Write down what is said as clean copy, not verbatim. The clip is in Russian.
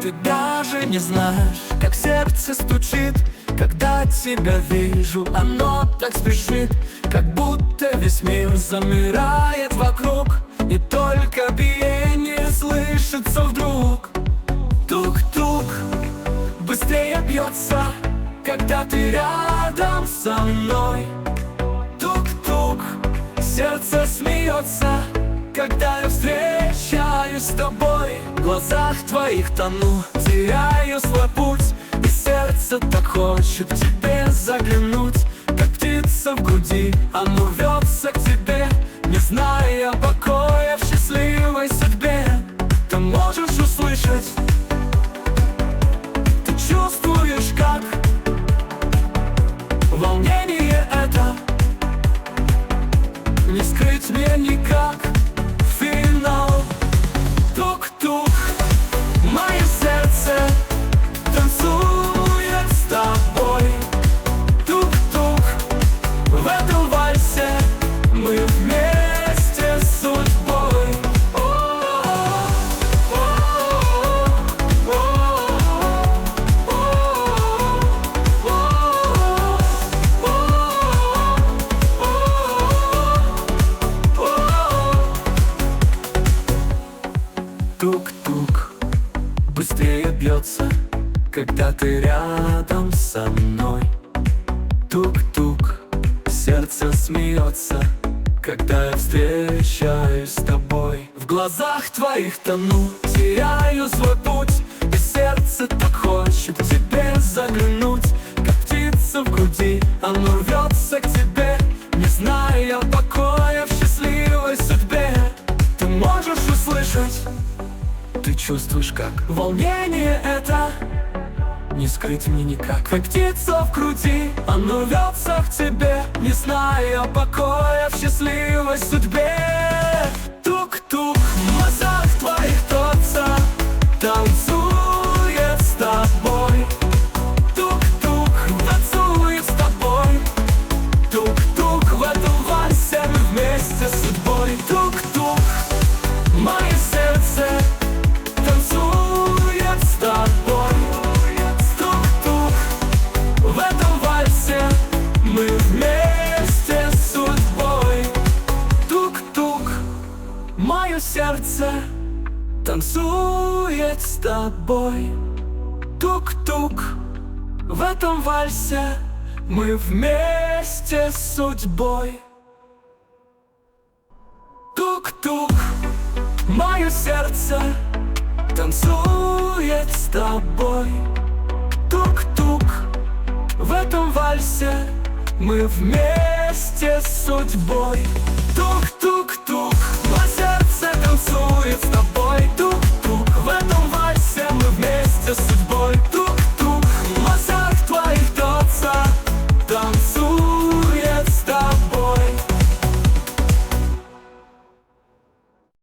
Ты даже не знаешь, как сердце стучит, когда тебя вижу, оно так спешит, как будто весь мир замирает вокруг, и только биение слышится вдруг. Тук-тук быстрее бьется, когда ты рядом со мной. Тук-тук, сердце смеется, когда я встречаюсь с тобой. В глазах твоих тону, теряю свой путь, и сердце так хочет к тебе заглянуть. Как птица в груди, оно рвется к тебе, не зная покоя в счастливой судьбе. Ты можешь услышать, ты чувствуешь, как волнение это не скрыть мне никак. Финал. Тук-тук, мое сердце танцует с тобой. Тук-тук, в этом вальсе мы вместе с судьбой. Тук-тук быстрее бьется, когда ты рядом со мной. Тук-тук, сердце смеется, когда я встречаюсь с тобой. В глазах твоих тону, теряю свой путь, и сердце так хочет к тебе заглянуть. Как птица в груди, оно рвется к тебе, не зная покоя в счастливой судьбе. Ты можешь услышать, ты чувствуешь, как волнение это не скрыть мне никак. Как птица в груди, оно рвется к тебе, не зная покоя в счастливой судьбе. Тук-тук, в глазах твоих тотца танцует с тобой. Тук-тук, танцует с тобой. Тук-тук, в этом вальсе мы вместе с судьбой. Тук-тук, мое сердце танцует с тобой. Тук-тук, в этом вальсе мы вместе с судьбой. Тук-тук, мое сердце танцует с тобой. Тук-тук, в этом вальсе мы вместе с судьбой. Тук-тук, мое сердце танцует с тобой. Тук-тук, в этом вальсе мы вместе с судьбой. Тук-тук.